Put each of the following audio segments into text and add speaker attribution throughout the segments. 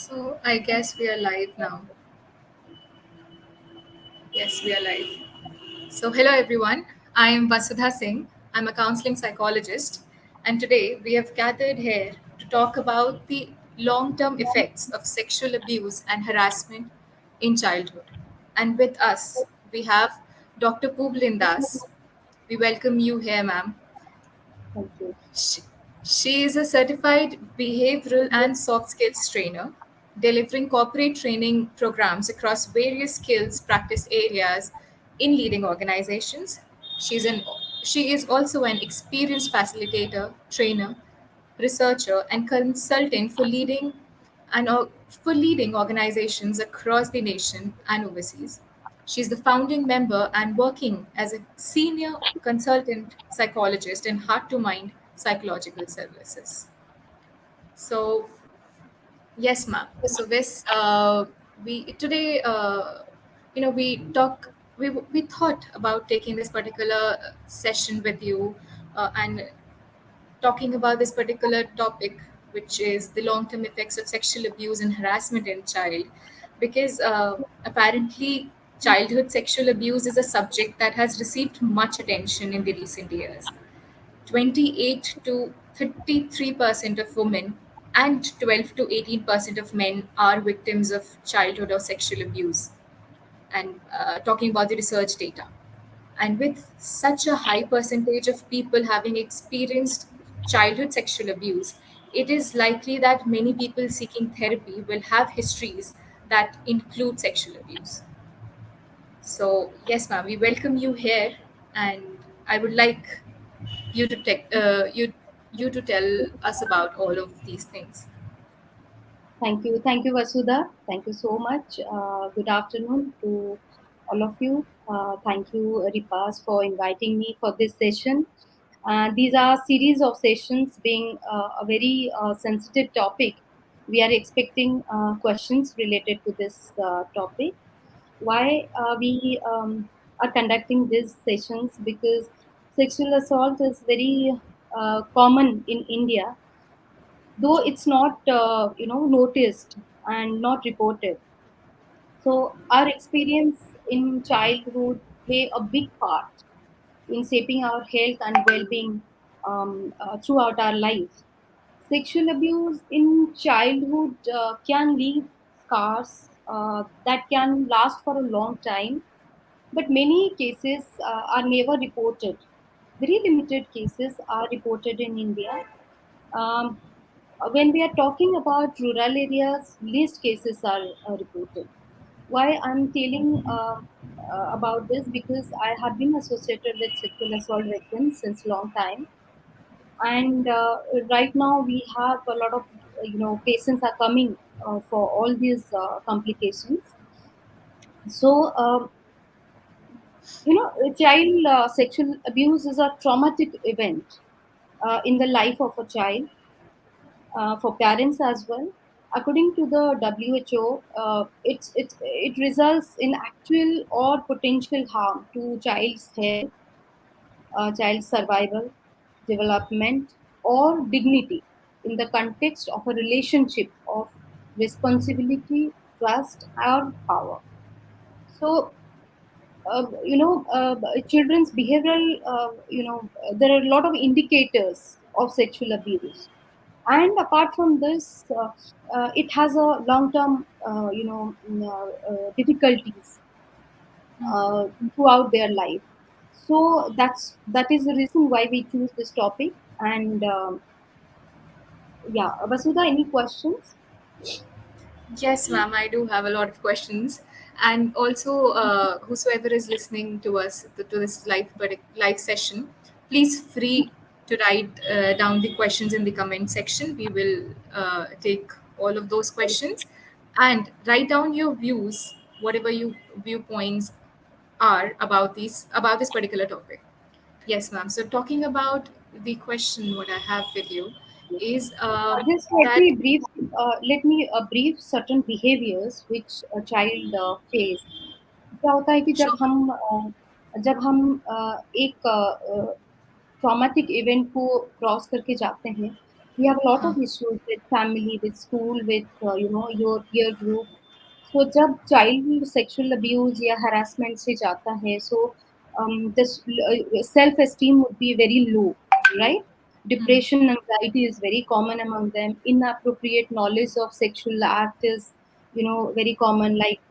Speaker 1: So I guess we are live now. Yes, we are live. So hello everyone. I am Vasudha Singh. I'm a counseling psychologist, and today we have gathered here to talk about the long-term effects of sexual abuse and harassment in childhood. And with us, we have Dr. Publindas. We welcome you here, ma'am.
Speaker 2: Thank you.
Speaker 1: She, she is a certified behavioral and soft skills trainer, delivering corporate training programs across various skills practice areas in leading organizations. She's an, she is also an experienced facilitator, trainer, researcher, and consultant for leading organizations across the nation and overseas. She's the founding member and working as a senior consultant psychologist in Heart to Mind Psychological Services. So, yes, ma'am. So, this we today, we talk. We thought about taking this particular session with you and talking about this particular topic, which is the long term effects of sexual abuse and harassment in child, because apparently childhood sexual abuse is a subject that has received much attention in the recent years. 28 to 33% of women and 12 to 18% of men are victims of childhood or sexual abuse. And talking about the research data. And with such a high percentage of people having experienced childhood sexual abuse, it is likely that many people seeking therapy will have histories that include sexual abuse. So, yes, ma'am, we welcome you here, and I would like you to you to tell us about all of these things.
Speaker 2: Thank you. Thank you, Vasudha. Thank you so much. Good afternoon to all of you. Thank you, Ripas, for inviting me for this session. These are series of sessions being a very sensitive topic. We are expecting questions related to this topic. Why we are conducting these sessions? Because sexual assault is very common in India, though it's not noticed and not reported. So our experience in childhood play a big part in shaping our health and well-being throughout our life. Sexual abuse in childhood can leave scars that can last for a long time, but many cases are never reported. Very limited cases are reported in India. um, when we are talking about rural areas, least cases are reported. Why I'm telling about this? Because I have been associated with sexual assault victims since long time, and right now we have a lot of patients are coming for all these complications. So child sexual abuse is a traumatic event in the life of a child, for parents as well. According to the WHO, it results in actual or potential harm to child's health, child's survival, development, or dignity in the context of a relationship of responsibility, trust, or power. So, children's behavioral, there are a lot of indicators of sexual abuse. And apart from this, it has a long term difficulties throughout their life. So that is the reason why we choose this topic. And yeah, Vasudha, any questions?
Speaker 1: Yes, ma'am, I do have a lot of questions. And also, whosoever is listening to us to this live session, please free to write down the questions in the comment section. We will take all of those questions and write down your views, whatever you viewpoints are about this particular topic. Yes, ma'am. So talking about the question, what I have with you is
Speaker 2: Just
Speaker 1: that
Speaker 2: let me brief certain behaviors which a child face. क्या होता है कि
Speaker 1: sure,
Speaker 2: जब हम एक traumatic event को cross करके जाते हैं, We have a lot
Speaker 1: हाँ.
Speaker 2: of issues with family, with school, with your peer group. So जब child sexual abuse या harassment से जाता है, so this self esteem would be very low, right?
Speaker 1: Hmm.
Speaker 2: Depression, anxiety is very common among them. Inappropriate knowledge of sexual act is, very common. Like,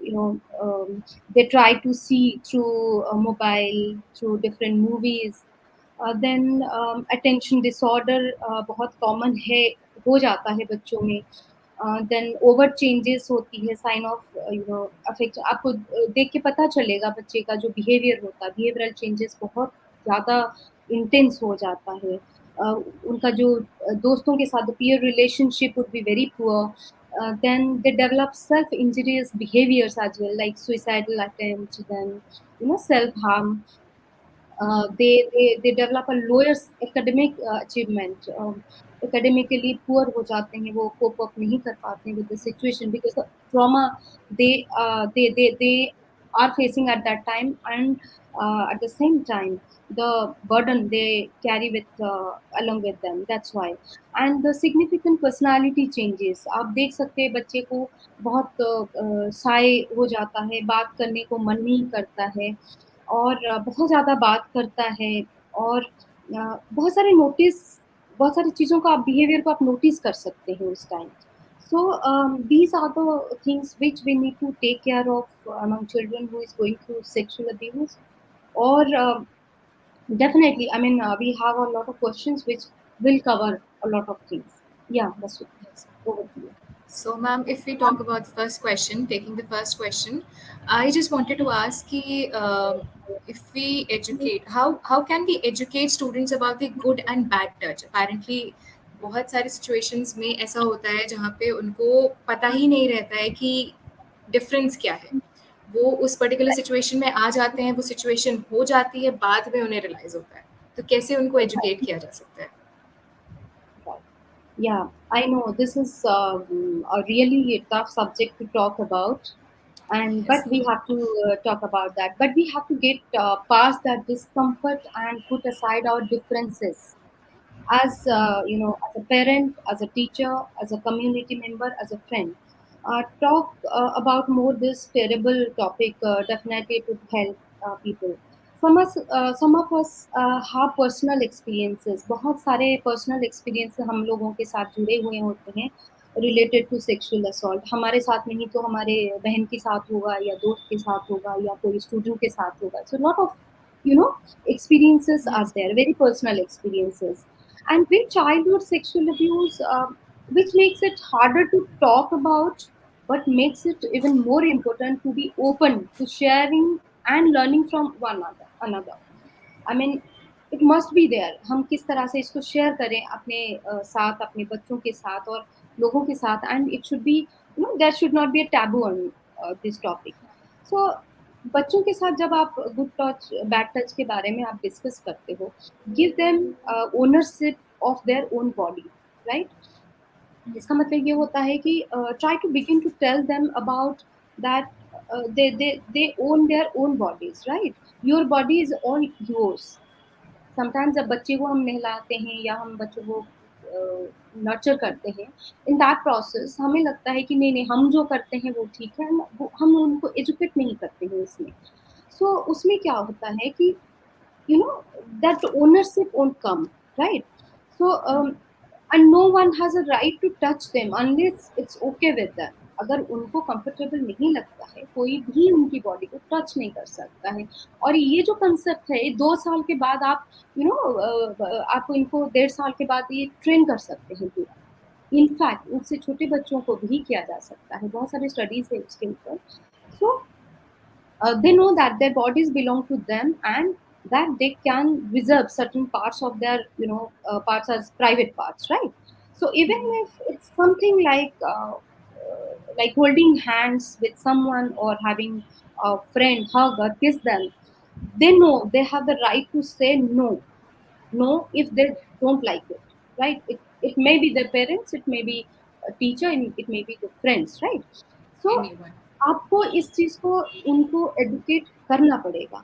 Speaker 2: they try to see through mobile, through different movies. Then attention disorder बहुत common है, हो जाता है बच्चों में। Then over changes होती है, sign of affect आपको देख के पता चलेगा बच्चे का जो बिहेवियर होता है, बिहेवियरल चेंजेस बहुत ज़्यादा इंटेंस हो जाता है। उनका जो दोस्तों के साथ peer relationship would be very poor. Then they develop self injurious behaviours as well, like suicidal attempt, then self harm. they develop a lower academic achievement. Academically poor हो जाते हैं, वो cope up नहीं कर पाते हैं with the situation because the trauma they are facing at that time, and at the same time the burden they carry with along with them. That's why. And the significant personality changes, आप देख सकते हैं बच्चे को बहुत साय हो जाता है, बात करने को मन नहीं करता है, और बहुत ज़्यादा बात करता है, और बहुत सारी चीज़ों को आप बिहेवियर को आप नोटिस कर सकते हैं उस time. So these are the things which we need to take care of among children who is going through sexual abuse. और definitely, I mean, we have a lot of questions which will cover a lot of things. Yeah, that's it.
Speaker 1: Yes.
Speaker 2: Over to you.
Speaker 1: So, ma'am, if we talk about the first question, taking the first question, I just wanted to ask कि, if we educate, how can we educate students about the good and bad touch? Apparently, बहुत सारे situations में ऐसा होता है जहाँ पे उनको पता ही नहीं रहता है कि difference क्या है. वो उस particular situation में आ जाते हैं, वो situation हो जाती है, बाद में उन्हें realize होता है. तो कैसे उनको educate किया जा सकता है?
Speaker 2: Right. Yeah, I know this is a really tough subject to talk about, and
Speaker 1: Yes.
Speaker 2: but we have to talk about that. But we have to get past that discomfort and put aside our differences. As as a parent, as a teacher, as a community member, as a friend, talk about more this terrible topic. Definitely, it would help people. Some of us have personal experiences. बहुत सारे personal experiences हम लोगों के साथ जुड़े हुए होते हैं related to sexual assault. हमारे साथ नहीं तो हमारे बहन के साथ होगा, या दोस्त के साथ होगा, या कोई student के साथ होगा. So lot of you know experiences are
Speaker 1: Yes.
Speaker 2: there, very personal experiences. And with childhood sexual abuse, which makes it harder to talk about, but makes it even more important to be open to sharing and learning from one another. I mean, it must be there. हम किस तरह से इसको share करें अपने साथ, अपने बच्चों के साथ और लोगों के साथ, and it should be, there should not be a taboo on this topic. So बच्चों के साथ जब आप गुड टच बैड टच के बारे में आप डिस्कस करते हो, give them ownership of their own body, right? इसका मतलब ये होता है कि try to begin to tell them about that they own their own bodies, right? Your body is all yours. Sometimes जब बच्चे को हम नहलाते हैं या हम बच्चों को नर्चर करते हैं, इन दैट प्रोसेस हमें लगता है कि नहीं नहीं हम जो करते हैं वो ठीक है, हम उनको एजुकेट नहीं करते हैं इसमें। सो उसमें क्या होता है कि you know that ownership won't come, right? So and no one has a right to touch them unless it's okay with them. अगर उनको कंफर्टेबल नहीं लगता है, कोई भी उनकी बॉडी को टच नहीं कर सकता है। और ये जो कंसेप्ट है, 2 साल के बाद आप आप इनको 1.5 साल के बाद ये ट्रेन कर सकते हैं पूरा। इनफैक्ट उससे छोटे बच्चों को भी किया जा सकता है, बहुत सारे स्टडीज है उसके ऊपर। सो they know that their bodies belong to them, and that they can reserve certain parts of their parts as private parts, right? So even if it's something like holding hands with someone or having a friend hug or kiss them, they know they have the right to say no if they don't like it, right? It may be their parents, it may be a teacher, and it may be the friends, right? So
Speaker 1: Anyone.
Speaker 2: आपको इस चीज़ को उनको educate करना पड़ेगा।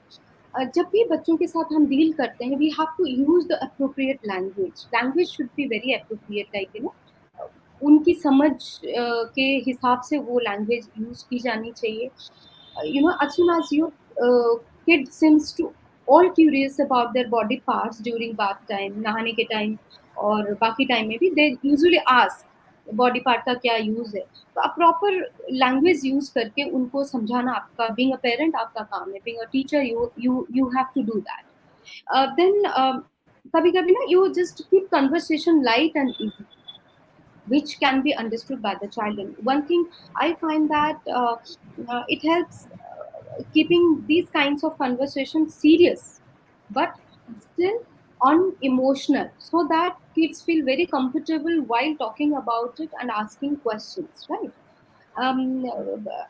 Speaker 2: जब भी बच्चों के साथ हम डील करते हैं, we have to use the appropriate language. Language should be very appropriate, like उनकी समझ के हिसाब से वो लैंग्वेज यूज की जानी चाहिए। as soon as your kid seems to all curious about their body parts during bath time, नहाने के टाइम और बाकी टाइम में भी, they usually ask body part का क्या यूज है। तो आप प्रॉपर लैंग्वेज यूज करके उनको समझाना आपका, बीइंग अ पेरेंट आपका काम है, being a teacher you have to do that. Then कभी कभी ना you just keep conversation light and easy, which can be understood by the child. And one thing I find that it helps keeping these kinds of conversations serious, but still unemotional, so that kids feel very comfortable while talking about it and asking questions, right? um,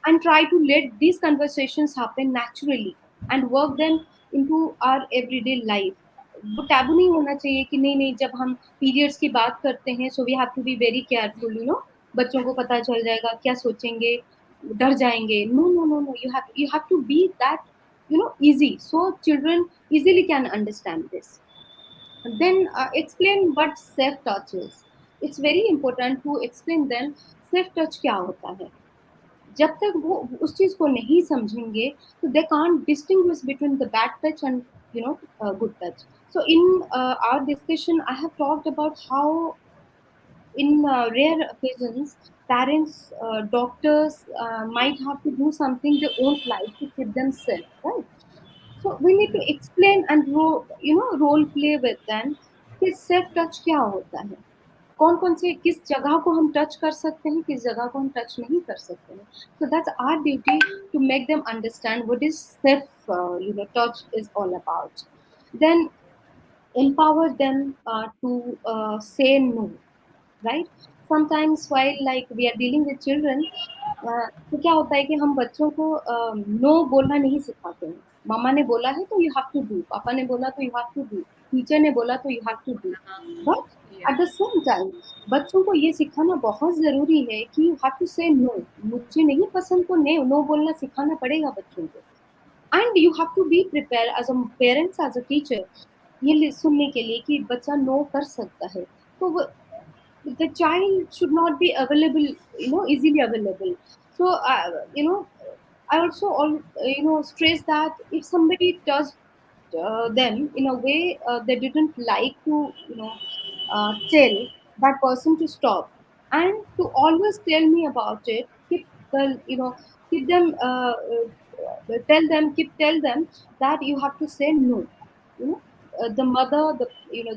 Speaker 2: and try to let these conversations happen naturally and work them into our everyday life. वो taboo नहीं होना चाहिए कि नहीं नहीं, जब हम periods की बात करते हैं so we have to be very careful, बच्चों को पता चल जाएगा, क्या सोचेंगे, डर जाएंगे। No no no no, you have to be that easy, so children easily can understand this. Then explain what safe touch is. It's very important to explain them safe touch क्या होता है। जब तक वो उस चीज को नहीं समझेंगे, तो they can't distinguish between the bad touch and good touch. So in our discussion, I have talked about how in rare occasions parents, doctors might have to do something they won't like to keep them safe, right? So we need to explain and role play with them कि safe touch क्या होता है, कौन कौन से किस जगह को हम टच कर सकते हैं, किस जगह को हम टच नहीं कर सकते हैं। So that's our duty to make them understand what is safe touch is all about. Then empower them to say no, right? Sometimes while like we are dealing with children, तो क्या होता है कि हम बच्चों को नो बोलना नहीं सिखाते हैं। मम्मा ने बोला है तो यू हैव टू डू, पापा ने बोला तो you have to do, teacher ने बोला तो you have to do. But
Speaker 1: Yeah.
Speaker 2: At the same time बच्चों को ये सिखाना बहुत जरूरी है कि you have to say no. मुझे नहीं पसंद तो नो बोलना सिखाना पड़ेगा बच्चों को। And you have to be prepare as a parents, as a teacher, सुनने के लिए कि बच्चा नो कर सकता है। तो वो the child should not be available, easily available. So I also stress that if somebody does them in a way they didn't like to tell that person to stop, and to always tell me about it, keep the keep them tell them that you have to say no. The mother, the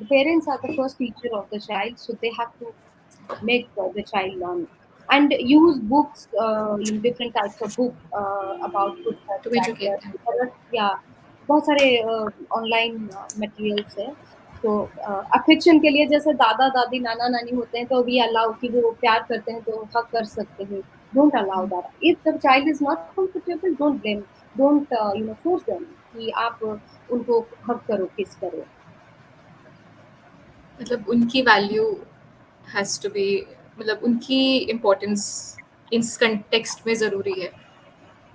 Speaker 2: parents are the first teacher of the child, so they have to make the child learn and use books, different types of book about good touch,
Speaker 1: To
Speaker 2: bad
Speaker 1: educate them.
Speaker 2: touch, yeah, बहुत सारे online materials है। तो affection के लिए जैसे दादा दादी नाना नानी होते हैं, तो वी अलाउ कि वो प्यार करते हैं तो हक कर सकते हैं। Don't allow that. If the child is not comfortable, don't blame, don't force them कि आप उनको हक करो, किस करो।
Speaker 1: मतलब उनकी वैल्यू हैज़ टू बी, मतलब उनकी इम्पोर्टेंस इस कंटेक्स्ट में ज़रूरी है।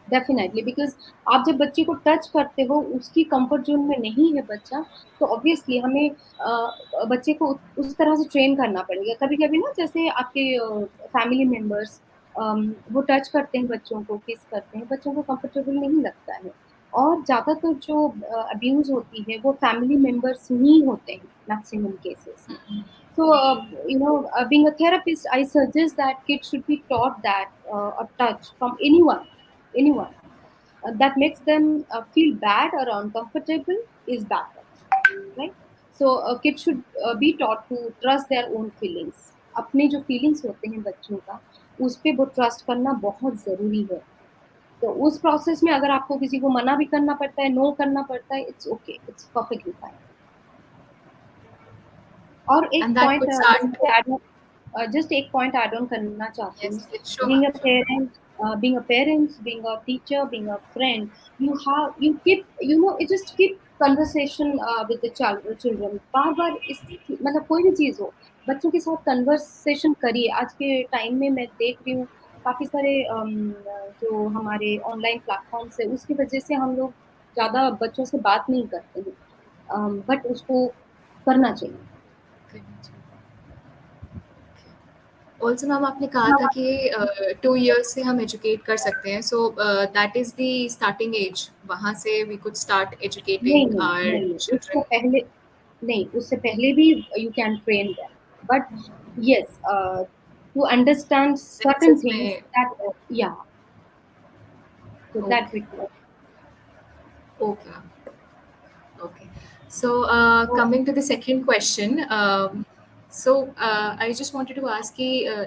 Speaker 2: डेफिनेटली, बिकॉज आप जब बच्चे को टच करते हो, उसकी कंफर्ट जोन में नहीं है बच्चा, तो ऑब्वियसली हमें बच्चे को उस तरह से ट्रेन करना पड़ेगा। कभी कभी ना जैसे आपके फैमिली मेंबर्स वो टच करते हैं बच्चों को, किस करते हैं, बच्चों को कंफर्टेबल नहीं लगता है। और ज्यादातर जो अब्यूज होती है वो फैमिली मेंबर्स ही होते हैं मैक्सिमम केसेस में। So, being a therapist, I suggest that kids should be taught that a touch from anyone that makes them feel bad or uncomfortable is bad touch, right? So kids should be taught to trust their own feelings। अपने जो feelings होते हैं बच्चों का, उस पे वो trust करना बहुत जरूरी है। तो उस प्रोसेस में अगर आपको किसी को मना भी करना पड़ता है, नो करना पड़ता है, it's okay, it's perfectly fine. और एक
Speaker 1: and that
Speaker 2: point
Speaker 1: could start.
Speaker 2: Just एक पॉइंट ऐड ऑन करना चाहती हूँ।
Speaker 1: Yes, show
Speaker 2: being a
Speaker 1: ma'am, show.
Speaker 2: Parent, being a teacher, being a friend, you keep, you just keep conversation with the children। बार बार इस मतलब कोई भी चीज हो, बच्चों के साथ कन्वर्सेशन करिए। आज के टाइम में मैं देख रही हूँ काफी सारे जो हमारे ऑनलाइन प्लेटफॉर्म्स है, उसकी वजह से हम लोग ज़्यादा बच्चों से बात नहीं करते हैं, बट उसको करना चाहिए।
Speaker 1: ऑल्सो मैम आपने कहा था कि 2 years से हम एजुकेट कर सकते हैं, so that is the starting age, वहाँ से वी कुड स्टार्ट
Speaker 2: नहीं,
Speaker 1: एजुकेटिंग
Speaker 2: नहीं,
Speaker 1: आवर
Speaker 2: नहीं, उससे
Speaker 1: चिल्ड्रन।
Speaker 2: पहले नहीं, उससे पहले भी you can train them, but yes, to understand certain
Speaker 1: senses
Speaker 2: things
Speaker 1: में।
Speaker 2: That, yeah, so that
Speaker 1: okay.
Speaker 2: Requires.
Speaker 1: Okay ma'am. Okay. So,
Speaker 2: तो
Speaker 1: coming to the second question, I just wanted to ask you,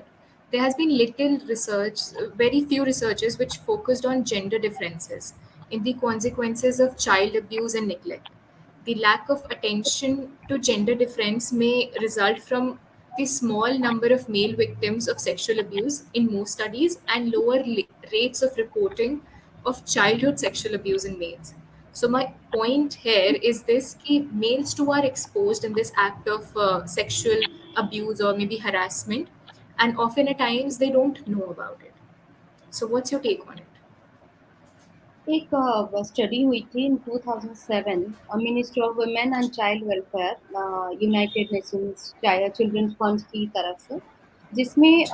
Speaker 1: there has been little research, very few researchers which focused on gender differences in the consequences of child abuse and neglect. The lack of attention to gender difference may result from the small number of male victims of sexual abuse in most studies and lower rates of reporting of childhood sexual abuse in males. So my point here is this: कि males too are exposed in this act of sexual abuse or maybe harassment, and often at times they don't know about it. So what's your take on it?
Speaker 2: एक study हुई थी in 2007, ministry of women and child welfare, united nations children's fund की तरफ से, जिसमें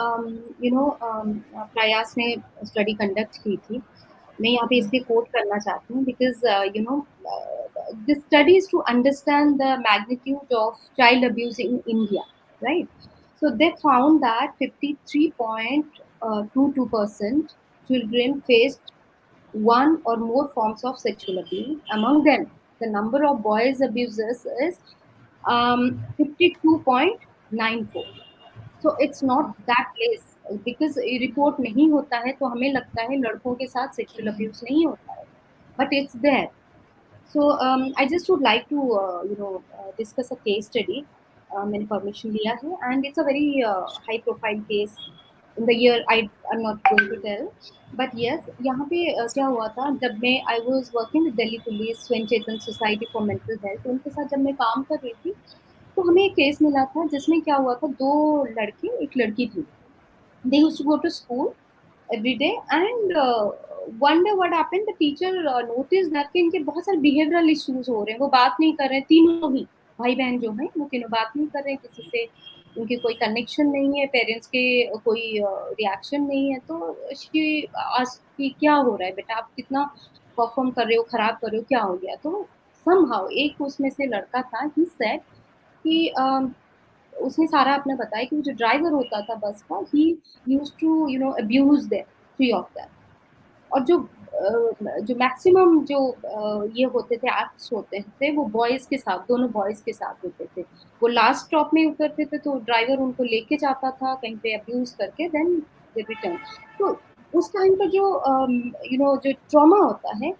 Speaker 2: प्रयास ने study conduct की थी। मैं यहाँ पे इसलिए कोट करना चाहती हूँ because this study is to understand the magnitude of child abuse in India, right? So they found that 53.22% children faced one or more forms of sexual abuse. Among them, the number of boys abusers is 52.94. So it's not that less, because report नहीं होता है तो हमें लगता है लड़कों के साथ सेक्सुअल
Speaker 1: Okay.
Speaker 2: अब्यूज नहीं होता है, but it's there. So I just would like to discuss a case study. मैंने permission लिया है, and it's a very high profile case in the year. I'm not going to tell, but yes, यहाँ पे क्या हुआ था जब मैं I was working with Delhi Police, Swen Chetan Society for Mental Health, उनके साथ जब मैं काम कर रही थी, तो हमें एक केस मिला था जिसमें क्या हुआ था, दो लड़के एक लड़की थी. They used to go to school every day, and one day what happened, the teacher noticed that कि इनके बहुत सारे behavioral issues हो रहे हैं, वो बात नहीं कर रहे हैं, तीनों ही भाई बहन जो हैं वो तीनों बात नहीं कर रहे हैं किसी से, उनके कोई कनेक्शन नहीं है, पेरेंट्स के कोई रिएक्शन नहीं है. तो शी आस्क्ड कि क्या हो रहा है बेटा, आप कितना परफॉर्म कर रहे हो, खराब कर रहे हो, क्या हो गया? तो समहाउ एक उसमें से लड़का था, ही सेड कि उसने सारा अपना बताया कि वो जो ड्राइवर होता था बस का, ही used to abuse them, three of them. और जो मैक्सिमम जो ये होते थे, एक्ट्स होते थे, वो बॉयज के साथ, दोनों बॉयज के साथ होते थे. वो लास्ट स्टॉप में उतरते थे तो ड्राइवर उनको लेके जाता था कहीं पे अब्यूज करके, देन दे रिटर्न. तो उस टाइम पर जो जो ट्रॉमा होता है,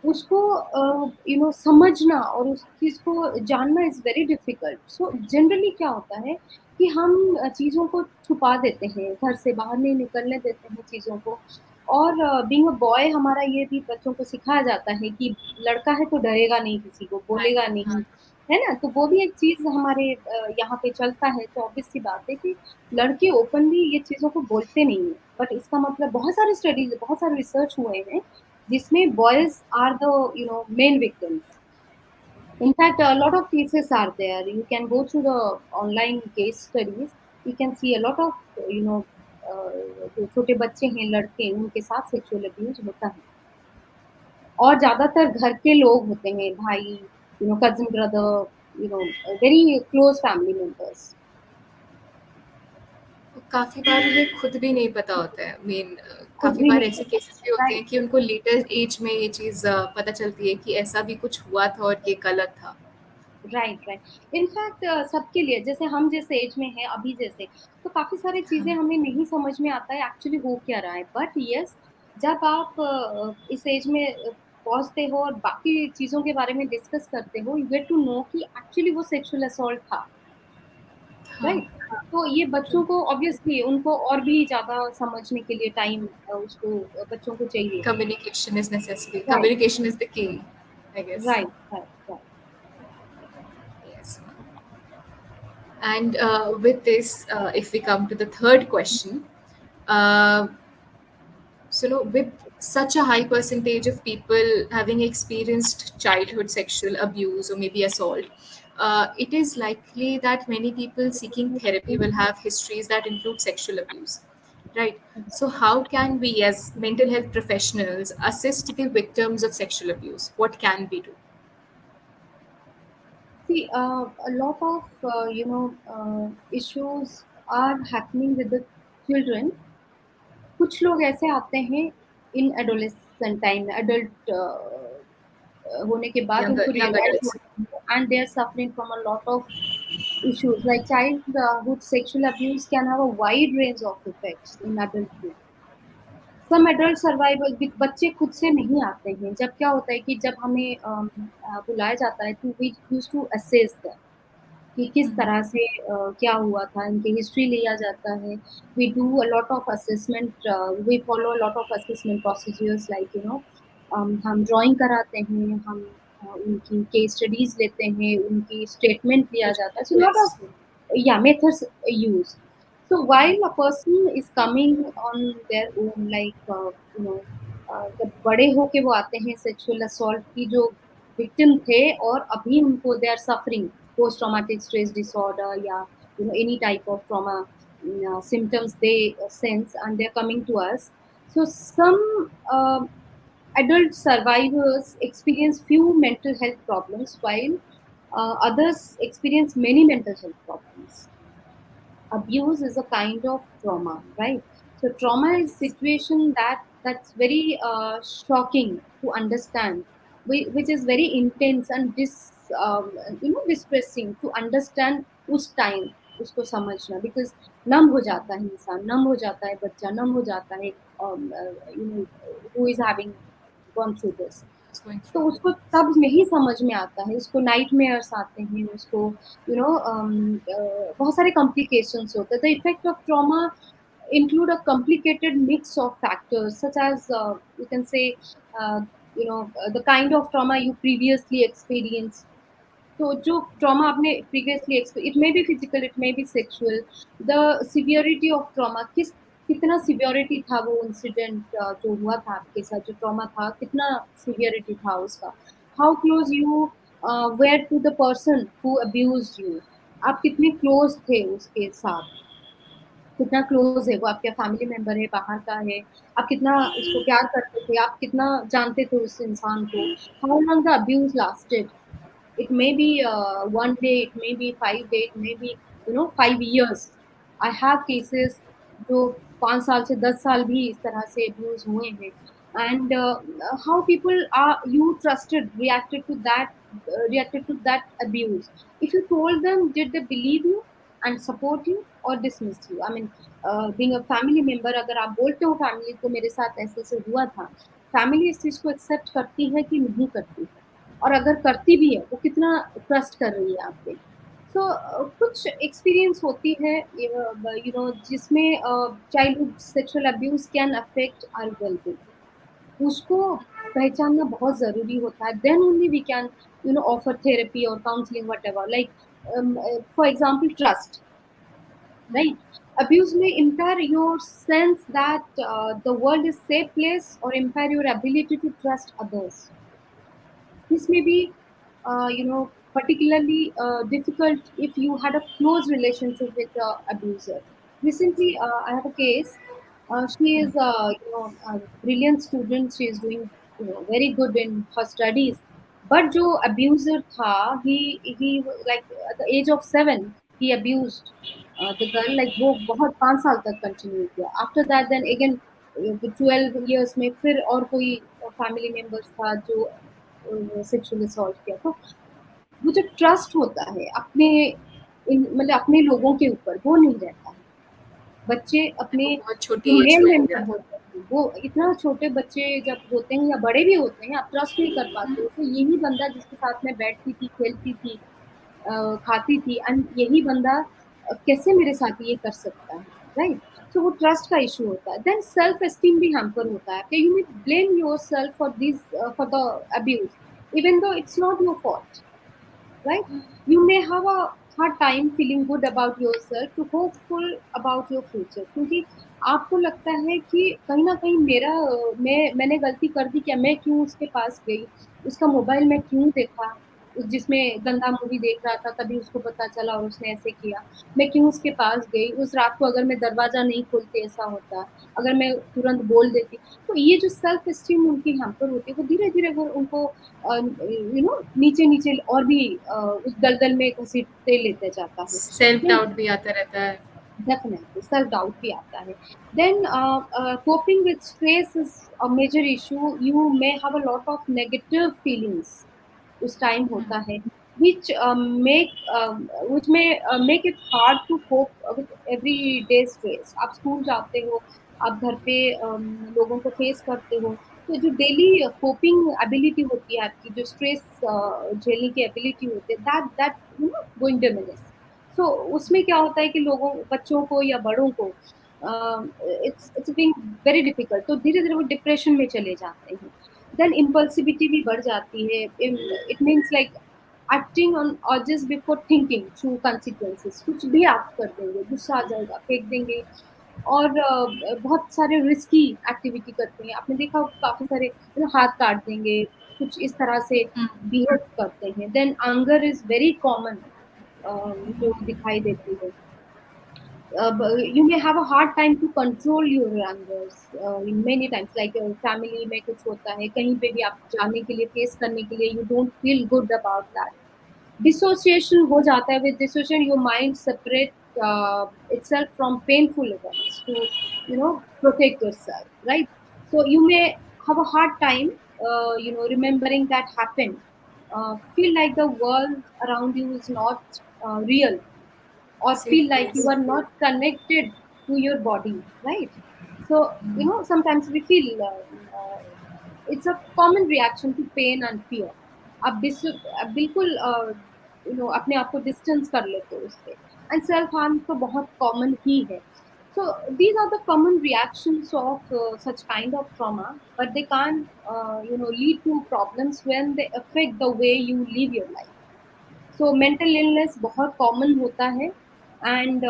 Speaker 2: उसको समझना और उस चीज़ को जानना is very difficult. So generally क्या होता है कि हम चीज़ों को छुपा देते हैं, घर से बाहर नहीं निकलने देते हैं चीज़ों को. और बीइंग अ बॉय हमारा ये भी बच्चों को सिखाया जाता है कि लड़का है तो डरेगा नहीं, किसी को
Speaker 1: हाँ,
Speaker 2: बोलेगा नहीं,
Speaker 1: हाँ.
Speaker 2: है ना? तो वो भी एक चीज़ हमारे यहाँ पे चलता है. तो ऑब्वियस सी बात है कि लड़के ओपनली ये चीज़ों को बोलते नहीं हैं. बट इसका मतलब बहुत सारे स्टडीज़, बहुत सारे रिसर्च हुए हैं जिसमें boys are the main victims. In fact, a lot of cases are there. You can go through the online case studies. You can see a lot of जो छोटे बच्चे हैं, लड़के, उनके साथ सेक्सुअल अब्यूज होता है. और ज्यादातर घर के लोग होते हैं, भाई, cousin brother, very close family members.
Speaker 1: काफ़ी बार उन्हें खुद भी नहीं पता होता है, मेन
Speaker 2: खुद
Speaker 1: काफ़ी
Speaker 2: भी
Speaker 1: बार
Speaker 2: नहीं
Speaker 1: ऐसे
Speaker 2: पता.
Speaker 1: केसेस भी होते
Speaker 2: राइट.
Speaker 1: हैं कि उनको लेटर एज में ये चीज़ पता चलती है कि ऐसा भी कुछ हुआ था और ये गलत था.
Speaker 2: Right, right. इनफैक्ट सबके लिए, जैसे हम जिस एज में हैं अभी जैसे, तो काफ़ी सारी चीज़ें हमें नहीं समझ में आता है एक्चुअली हो क्या रहा है. बट येस, जब आप इस एज में पहुँचते हो और बाकी चीज़ों के बारे में डिस्कस करते हो, यू गेट टू नो कि एक्चुअली वो सेक्सुअल असॉल्ट था,
Speaker 1: हाँ.
Speaker 2: राइट? तो ये बच्चों को ऑब्वियसली उनको और भी ज़्यादा समझने के लिए टाइम उसको बच्चों को चाहिए.
Speaker 1: Communication is necessary.
Speaker 2: Right,
Speaker 1: Communication is the key, I guess.
Speaker 2: Right, right, right.
Speaker 1: Yes. And with this, if we come to the third question, uh, So, with such a high percentage of people having experienced childhood sexual abuse or maybe assault, it is likely that many people seeking therapy will have histories that include sexual abuse, right? So, how can we, as mental health professionals, assist the victims of sexual abuse? What can we do?
Speaker 2: See, a lot of issues are happening with the children. कुछ लोग ऐसे आते हैं इन adolescent time में, adult होने के बाद
Speaker 1: Younger,
Speaker 2: उनको
Speaker 1: young
Speaker 2: रियलाइज
Speaker 1: adults.
Speaker 2: होता है and they are suffering from a lot of issues like childhood sexual abuse can have a wide range of effects in adulthood. Some adult survival बच्चे खुद से नहीं आते हैं। जब क्या होता है कि जब हमें बुलाया जाता है तो we used to assess them कि किस तरह से क्या हुआ था, इनकी हिस्ट्री लिया जाता है। We do a lot of assessment, we follow a lot of assessment procedures like हम ड्राइंग कराते हैं, हम उनकी केस स्टडीज़ लेते हैं, उनकी स्टेटमेंट लिया जाता है। So lot
Speaker 1: Yes.
Speaker 2: Of methods used. So while a person is coming on their own, like जब बड़े होके वो आते हैं सेक्सुअल असॉल्ट की जो विक्टिम थे और अभी उनको they are suffering post traumatic stress disorder या any type of trauma symptoms they sense and they're coming to us. So some adult survivors experience few mental health problems while others experience many mental health problems. Abuse is a kind of trauma, right? So trauma is situation that's very shocking to understand, which is very intense and distressing to understand उस time उसको समझना, because numb हो जाता है इंसान, numb हो जाता है बच्चा, numb हो जाता है who is having gone through this.
Speaker 1: It's going
Speaker 2: तो
Speaker 1: through
Speaker 2: उसको
Speaker 1: it.
Speaker 2: तब नहीं समझ में आता है, उसको नाइटमेयर्स आते हैं, उसको बहुत सारे कॉम्प्लिकेशंस होते हैं। The effect of trauma include a complicated mix of factors such as you can say the kind of trauma you previously experienced. तो जो ट्रॉमा आपने previously it may be physical, it may be sexual, the severity of trauma, कितना severity था वो incident जो हुआ था आपके साथ, जो ट्रॉमा था कितना सिवियरिटी था उसका, how close you were to the person who abused you, आप कितने क्लोज थे उसके साथ, कितना क्लोज है वो, आपका फैमिली मेंबर है, बाहर का है, आप कितना उसको प्यार करते थे, आप कितना जानते थे उस इंसान को, how long the abuse lasted, it may be 1 day, it may be 5 days, it may be 5 years. I have cases जो 5 साल से 10 साल भी इस तरह से abuse हुए हैं, and how people are you trusted reacted to that abuse. If you told them, did they believe you and support you or dismiss you? I mean, being a family member, अगर आप बोलते हो family को मेरे साथ ऐसे ऐसे हुआ था, फैमिली इस चीज को एक्सेप्ट करती है कि नहीं करती है, और अगर करती भी है वो कितना ट्रस्ट कर रही है आप पे। सो कुछ एक्सपीरियंस होती है जिसमें childhood sexual abuse can affect our wellbeing, उसको पहचानना बहुत जरूरी होता है, then only we can offer therapy और counselling whatever, like for example trust, right? Abuse may impair your sense that the world is safe place or impair your ability to trust others. This may be, particularly difficult if you had a close relationship with the abuser. Recently, I have a case. She is a brilliant student. She is doing very good in her studies. But जो abuser था, he like at the age of 7, he abused the girl. Like वो बहुत 5 साल तक continue किया. After that, then again 12 years में फिर और कोई family members था जो सेक्सुअली असॉल्ट किया, तो वो जो ट्रस्ट होता है अपने मतलब अपने लोगों के ऊपर, वो नहीं रहता है। बच्चे अपने
Speaker 1: वो बहुत
Speaker 2: जो
Speaker 1: छोटी एज
Speaker 2: मेल
Speaker 1: में हो
Speaker 2: मेंबर
Speaker 1: गया।
Speaker 2: होते हैं, वो इतना छोटे बच्चे जब होते हैं या बड़े भी होते हैं, आप ट्रस्ट नहीं कर पाते हो, तो यही बंदा जिसके साथ मैं बैठती थी, खेलती थी, खाती थी, एंड यही बंदा कैसे मेरे साथ ये कर सकता है, राइट? सो वो ट्रस्ट का इशू होता है। देन सेल्फ एस्टीम भी हैम्पर होता है, you may blame yourself for this for the abuse, even though it's not your fault, right? You may have a hard time feeling good about yourself to hopeful about your future, क्योंकि आपको लगता है कि कहीं ना कहीं मैंने गलती कर दी क्या, मैं क्यों उसके पास गई, उसका मोबाइल मैं क्यों देखा, जिसमें गंदा मूवी देख रहा था तभी उसको पता चला और उसने ऐसे किया, मैं क्यों उसके पास गई, उस रात को अगर मैं दरवाजा नहीं खोलती ऐसा होता, अगर मैं तुरंत बोल देती। तो ये जो सेल्फ एस्टीम उनकी हैम्पर होती है वो धीरे धीरे वो उनको नीचे नीचे और भी उस दलदल में घसीटते लेते जाता है।
Speaker 1: सेल्फ
Speaker 2: देन
Speaker 1: डाउट भी आता रहता है।
Speaker 2: डेफिनेटली सेल्फ डाउट भी आता है। Then coping with stress is a major issue, you may have a lot of negative feelings उस टाइम होता है, which which may make it hard to cope with everyday stress। आप school जाते हो, आप घर पे लोगों को फेस करते हो, तो जो डेली कोपिंग एबिलिटी होती है आपकी, जो स्ट्रेस झेलने की एबिलिटी होती है, दैट दैट गोइंग डिमिनिश। सो उसमें क्या होता है कि लोगों बच्चों को या बड़ों को इट्स बीइंग वेरी डिफिकल्ट, तो धीरे धीरे वो डिप्रेशन में चले जाते हैं। देन इम्पल्सिविटी भी बढ़ जाती है, it means like acting on urges before thinking through consequences, कुछ भी आप कर देंगे, गुस्सा आ जाएगा, फेंक देंगे, और बहुत सारे रिस्की एक्टिविटी करते हैं। आपने देखा होगा काफ़ी सारे हाथ काट देंगे, कुछ इस तरह से बिहेव करते हैं। Then anger is very common जो दिखाई देती है। You may have a hard time to control your angers in many times, like family में कुछ होता है, कहीं पे भी आप जाने के लिए, फेस करने के लिए, you don't feel good about that। Dissociation हो जाता है। With dissociation your mind separate itself from painful events to protect yourself, right? So you may have a hard time remembering that happened, feel like the world around you is not real, or
Speaker 1: safe
Speaker 2: feel like you
Speaker 1: place.
Speaker 2: are not connected to your body, right? So sometimes we feel it's a common reaction to pain and fear। आप बिल्कुल अपने आप को distance कर लेते हो उससे, and self harm तो बहुत कॉमन ही है। So these are the common reactions of such kind of trauma, but they can lead to problems when they affect the way you live your life। So mental illness बहुत common होता है, and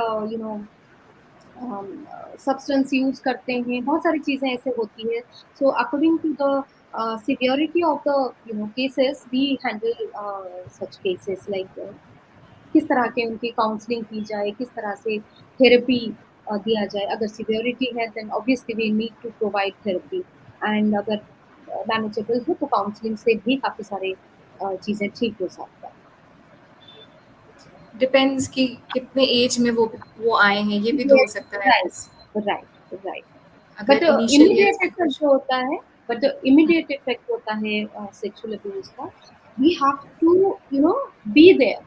Speaker 2: substance use करते हैं, बहुत सारी चीजें ऐसे होती है। So according to the severity of the cases we handle such cases, like किस तरह के उनकी काउंसलिंग की जाए, किस तरह से थेरेपी दिया जाए। अगर सिवियरिटी है then obviously we need to provide therapy, and अगर मैनेजेबल है तो काउंसलिंग से भी काफी सारे चीजें ठीक हो सकता है।
Speaker 1: डिपेंड्स कि कितने एज में वो आए हैं, ये भी तो हो
Speaker 2: Yes,
Speaker 1: सकता है।
Speaker 2: right, right, right.
Speaker 1: अगर
Speaker 2: बट
Speaker 1: इनिशियली
Speaker 2: इमीडिएट
Speaker 1: ऐसे
Speaker 2: इफेक्ट
Speaker 1: कुछ।
Speaker 2: जो होता है, बट इमीडिएट इफेक्ट होता है सेक्सुअल अब्यूज का, we have to be there.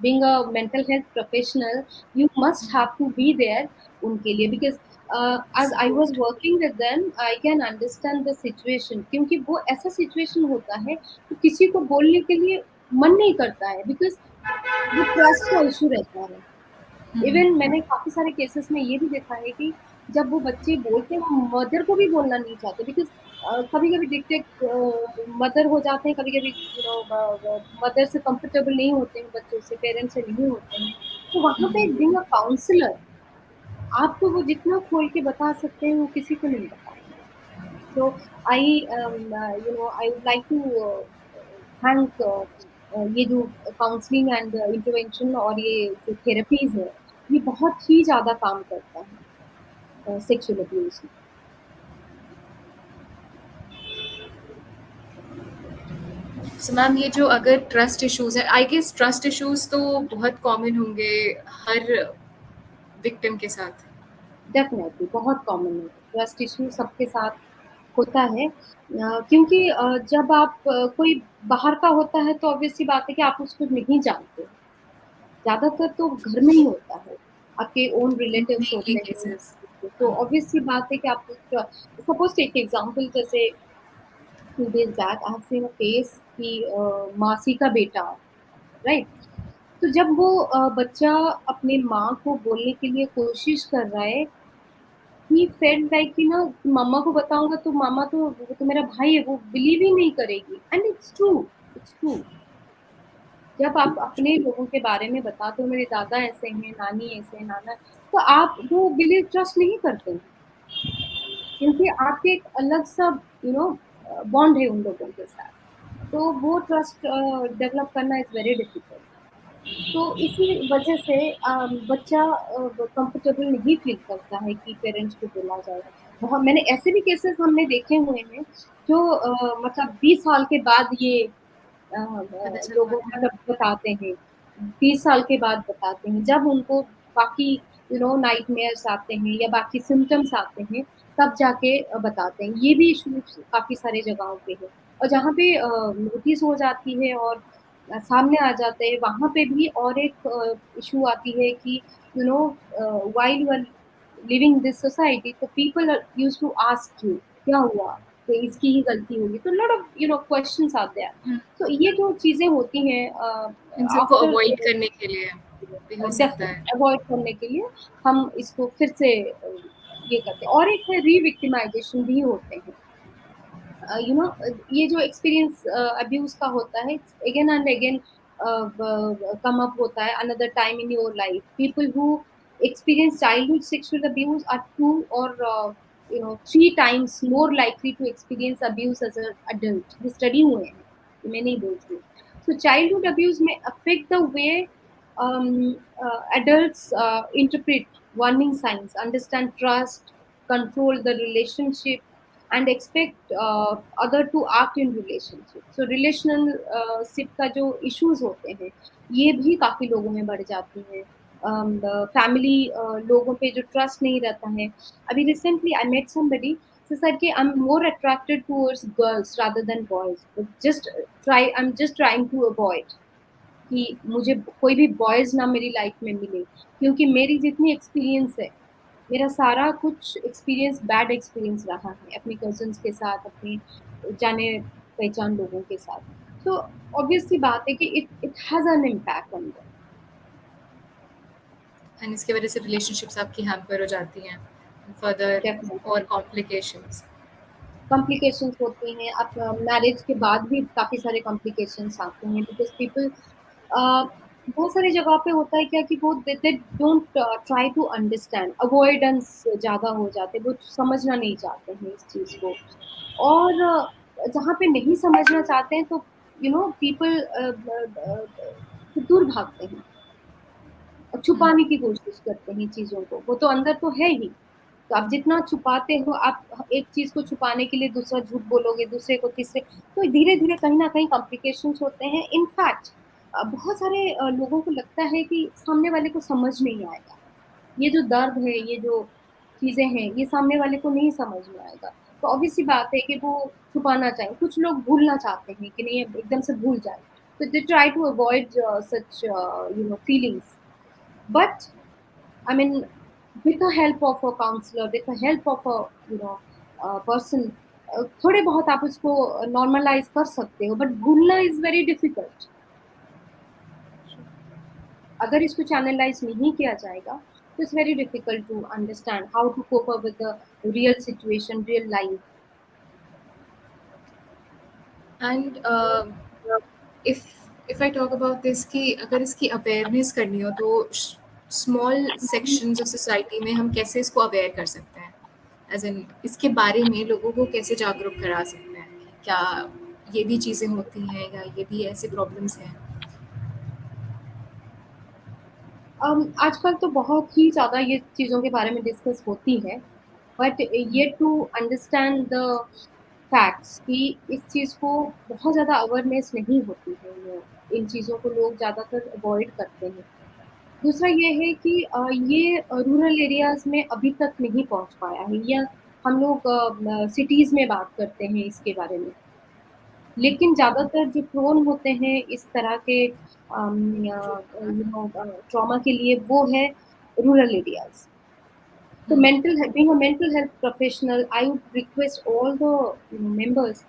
Speaker 2: Being a mental health professional, you must have to be there उनके लिए, because as I was
Speaker 1: support.
Speaker 2: Working with them I can understand the situation, क्योंकि वो ऐसा situation होता है कि किसी को बोलने के लिए मन नहीं करता है, बिकॉज वो ट्रस्ट का इशू रहता है। इवन मैंने काफ़ी सारे केसेस में ये भी देखा है कि जब वो बच्चे बोलते हैं, वो मदर को भी बोलना नहीं चाहते, बिकॉज़ कभी-कभी देखते मदर हो जाते हैं, कभी-कभी मदर से कंफर्टेबल नहीं होते हैं बच्चों से, पेरेंट्स से नहीं होते हैं। तो वहाँ पे बीइंग अ काउंसलर, आपको वो जितना खोल के बता सकते हैं, वो किसी को नहीं बता पाएँगे। So I I would like to thank ये जो काउंसलिंग एंड इंटरवेंशन और ये जो थेरेपीज है, ये बहुत ही ज़्यादा काम करता है सेक्सुअल अब्यूज में।
Speaker 1: सो मैम, ये जो अगर ट्रस्ट इश्यूज है, आई गेस ट्रस्ट इश्यूज तो बहुत कॉमन होंगे हर विक्टिम के साथ।
Speaker 2: डेफिनेटली बहुत कॉमन है, ट्रस्ट इशू सबके साथ होता है, क्योंकि जब आप कोई बाहर का होता है तो ऑब्वियस सी बात है कि आप उसको नहीं जानते। ज़्यादातर तो घर में ही होता है, आपके ओन रिलेटिव्स
Speaker 1: मेनली
Speaker 2: होते हैं,
Speaker 1: केसेस।
Speaker 2: तो ऑब्वियस सी बात है कि आप सपोज़ टेक एग्ज़ाम्पल, जैसे 2 days back I have seen a case कि मासी का बेटा, राइट? तो जब वो बच्चा अपनी माँ को बोलने के लिए कोशिश कर रहा है, ही फेल्ट लाइक कि ना मम्मा को बताऊँगा तो मामा तो वो तो मेरा भाई है, वो बिलीव ही नहीं करेगी, and it's true, it's true. जब आप अपने लोगों के बारे में बताते हो, मेरे दादा ऐसे हैं, नानी ऐसे हैं, नाना, तो आप वो बिलीव ट्रस्ट नहीं करते हैं, क्योंकि आपके एक अलग सा बॉन्ड है उन लोगों के साथ। तो वो ट्रस्ट डेवलप करना इज़ वेरी डिफिकल्ट। तो इसी वजह से बच्चा कंफर्टेबल नहीं फील करता है कि पेरेंट्स को बोला जाए। बहुत मैंने ऐसे भी केसेस हमने देखे हुए हैं जो मतलब 20 साल के बाद ये
Speaker 1: पता चल
Speaker 2: लोगों
Speaker 1: पाता है।
Speaker 2: मतलब बताते हैं, 20 साल के बाद बताते हैं, जब उनको बाकी नाइटमेयर्स आते हैं या बाकी सिम्पटम्स आते हैं, तब जाके बताते हैं। ये भी इश्यूज़ काफ़ी सारी जगहों पे है। और जहाँ पे नोटिस हो जाती है और सामने आ जाते हैं, वहाँ पे भी और एक इश्यू आती है कि while you are living this society, तो people used to ask you क्या हुआ? तो इसकी ही गलती होगी। तो lot of questions are there.
Speaker 1: Hmm,
Speaker 2: तो ये जो चीज़ें होती हैं
Speaker 1: इन सबको
Speaker 2: आफ्टर
Speaker 1: अवॉइड करने के लिए भी हो सकता है।
Speaker 2: डेफिनेटली अवॉइड करने के लिए हम इसको फिर से ये करते हैं। और एक है री-विक्टिमाइज़ेशन भी होते हैं। ये जो एक्सपीरियंस अब्यूज़ का होता है, again and again come up होता है another time in your life. People who experience childhood sexual abuse are 2 or 3 times more likely to experience abuse as an adult। ये स्टडी हुए हैं, ये मैं नहीं बोल रही हूँ। So childhood abuse may affect the way adults interpret warning signs, understand trust, control the relationship, and expect other to act in relationship। So relationship का जो issues होते हैं, ये भी काफ़ी लोगों में बढ़ जाती हैं। फैमिली लोगों पे जो ट्रस्ट नहीं रहता है। अभी recently I met somebody, she said कि I'm more attracted towards girls rather than boys, but I'm just trying to avoid कि मुझे कोई भी बॉयज़ ना मेरी लाइफ में मिले, क्योंकि मेरी जितनी एक्सपीरियंस है, मेरा सारा कुछ एक्सपीरियंस बैड एक्सपीरियंस रहा है अपने कज़िन्स के साथ, अपने जाने-पहचान लोगों के साथ। तो ऑब्वियस सी बात है कि it it has an impact on them.
Speaker 1: And इसकी वजह से रिलेशनशिप्स आपकी हैम्पर हो जाती हैं, फर्दर और
Speaker 2: डेफिनिटली
Speaker 1: कॉम्प्लिकेशंस।
Speaker 2: कॉम्प्लिकेशंस होती हैं। अब मैरिज के बाद भी काफ़ी सारे कॉम्प्लिकेशंस आते हैं, बिकॉज़ पीपल बहुत सारी जगह पे होता है क्या कि वो they they don't try to understand, avoidance ज़्यादा हो जाते हैं, वो समझना नहीं चाहते हैं इस चीज़ को। और जहाँ पे नहीं समझना चाहते हैं तो पीपल दूर भागते हैं और छुपाने की कोशिश करते हैं चीज़ों को, वो तो अंदर तो है ही। तो आप जितना छुपाते हो, आप एक चीज़ को छुपाने के लिए दूसरा झूठ बोलोगे, दूसरे को तीसरे, तो धीरे-धीरे कहीं न कहीं कॉम्प्लिकेशंस होते हैं। इनफैक्ट बहुत सारे लोगों को लगता है कि सामने वाले को समझ नहीं आएगा। ये जो दर्द है, ये जो चीज़ें हैं, ये सामने वाले को नहीं समझ में आएगा। तो ऑब्वियस सी बात है कि वो छुपाना चाहें। कुछ लोग भूलना चाहते हैं कि नहीं अब एकदम से भूल जाएँ। तो they try to avoid such feelings. But I mean, with the help of a counselor, with the help of a person, थोड़े बहुत आप उसको नॉर्मलाइज कर सकते हो, बट भूलना इज वेरी डिफिकल्ट। अगर इसको चैनलाइज नहीं किया जाएगा तो it's very difficult to understand how to cope up with the real situation, real life.
Speaker 1: And if if I talk about this कि अगर इसकी अवेयरनेस करनी हो तो स्मॉल सेक्शंस ऑफ सोसाइटी में हम कैसे इसको अवेयर कर सकते हैं, एज इन इसके बारे में लोगों को कैसे जागरूक करा सकते हैं कि क्या ये भी चीज़ें होती हैं या ये भी ऐसे प्रॉब्लम्स हैं।
Speaker 2: आजकल तो बहुत ही ज़्यादा ये चीज़ों के बारे में डिस्कस होती है, बट ये टू अंडरस्टैंड द फैक्ट्स कि इस चीज़ को बहुत ज़्यादा अवेयरनेस नहीं होती है, इन चीज़ों को लोग ज़्यादातर अवॉइड करते हैं। दूसरा ये है कि ये रूरल एरियाज़ में अभी तक नहीं पहुँच पाया है, या हम लोग सिटीज़ में बात करते हैं इसके बारे में। लेकिन ज़्यादातर जो प्रोन होते हैं इस तरह के ट्रॉमा के लिए, वो है रूरल एरियाज़। तो being a mental health professional, I would request all the members,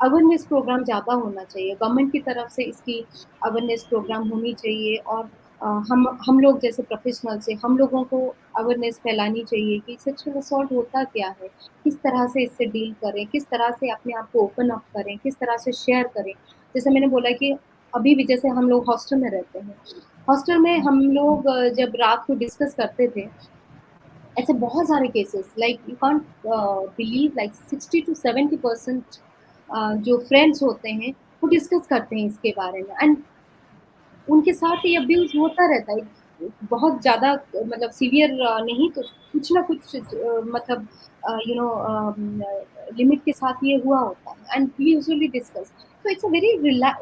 Speaker 2: awareness programme ज़्यादा होना चाहिए। गवर्नमेंट की तरफ से इसकी अवेयरनेस प्रोग्राम होनी चाहिए, और हम लोग जैसे प्रोफेशनल से हम लोगों को अवेयरनेस फैलानी चाहिए कि सेक्सुअल असॉल्ट होता क्या है? किस तरह से इससे डील करें? किस तरह से अपने आप को ओपन अप करें? किस तरह से शेयर करें? जैसे मैंने बोला कि अभी भी जैसे हम लोग हॉस्टल में रहते हैं, हॉस्टल में हम लोग जब रात को डिस्कस करते थे, ऐसे बहुत सारे cases, like you can't believe, like 60 to 70% जो फ्रेंड्स होते हैं वो डिस्कस करते हैं इसके बारे में, एंड उनके साथ ये अब्यूज होता रहता है। बहुत ज़्यादा मतलब सीवियर नहीं तो कुछ ना कुछ मतलब यू नो लिमिट के साथ ये हुआ होता है, and we usually discuss. So it's a very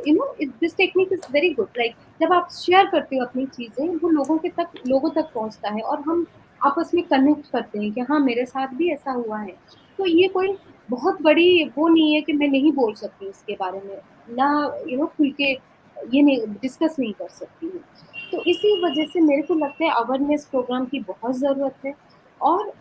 Speaker 2: you know this technique is very good, like जब आप शेयर करते हो अपनी चीज़ें, वो लोगों तक पहुँचता है, और हम आपस में कनेक्ट करते हैं कि हाँ, मेरे साथ भी ऐसा हुआ है। तो ये कोई बहुत बड़ी वो नहीं है कि मैं नहीं बोल सकती इसके बारे में, ना खुल के ये नहीं डिस्कस नहीं कर सकती हूँ। तो इसी वजह से मेरे को लगता है अवेयरनेस प्रोग्राम की बहुत ज़रूरत है, और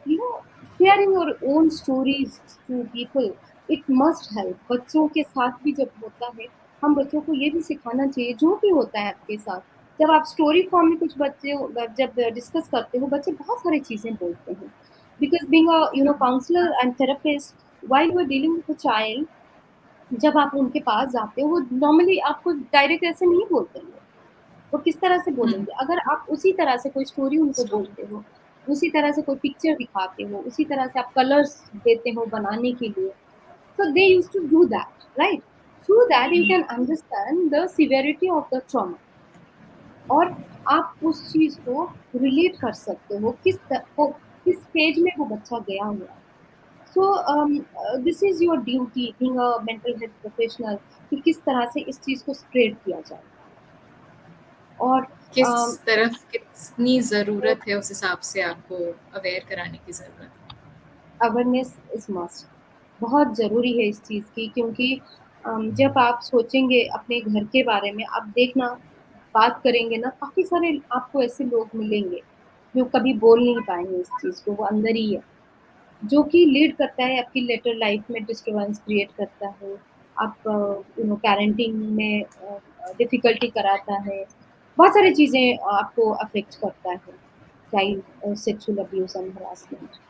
Speaker 2: you know sharing your own stories to people, it must help. बच्चों के साथ भी जब होता है, हम बच्चों को ये भी सिखाना चाहिए, जो भी होता है आपके साथ, जब आप स्टोरी फॉर्म में कुछ बच्चे जब डिस्कस करते हो, बच्चे बहुत सारी चीज़ें बोलते हैं। Because being a counsellor and therapist, while you are dealing with a child, जब आप उनके पास जाते हो, वो नॉर्मली आपको डायरेक्ट ऐसे नहीं बोलते हैं। वो किस तरह से
Speaker 1: हम्म।
Speaker 2: बोलेंगे? अगर आप उसी तरह से कोई स्टोरी उनको
Speaker 1: स्टोरी।
Speaker 2: बोलते हो, उसी तरह से कोई पिक्चर दिखाते हो, उसी तरह से आप कलर्स देते हो बनाने के लिए, so they used to do that, right? Through that you can understand the severity of the trauma, और आप उस चीज़ को रिलेट कर सकते हो, किस स्टेज में वो बच्चा गया हुआ है। So this is your duty being a mental health professional, कि किस तरह से इस चीज़ को स्प्रेड किया जाए। और
Speaker 1: किस
Speaker 2: अम,
Speaker 1: तरफ कितनी ज़रूरत है, उस हिसाब से आपको अवेयर कराने की ज़रूरत है।
Speaker 2: अवेयरनेस इज़ मस्ट, बहुत ज़रूरी है इस चीज़ की, क्योंकि जब आप सोचेंगे अपने घर के बारे में, आप देखना, बात करेंगे ना, काफ़ी सारे आपको ऐसे लोग मिलेंगे, जो कभी बोल नहीं पाएँगे इस चीज़ को, वो अंदर ही है। जो कि लीड करता है आपकी लेटर लाइफ में डिस्टर्बेंस क्रिएट करता है, आप पैरेंटिंग में डिफ़िकल्टी कराता है, बहुत सारी चीज़ें आपको अफ़ेक्ट करता है, child sexual abuse and harassment.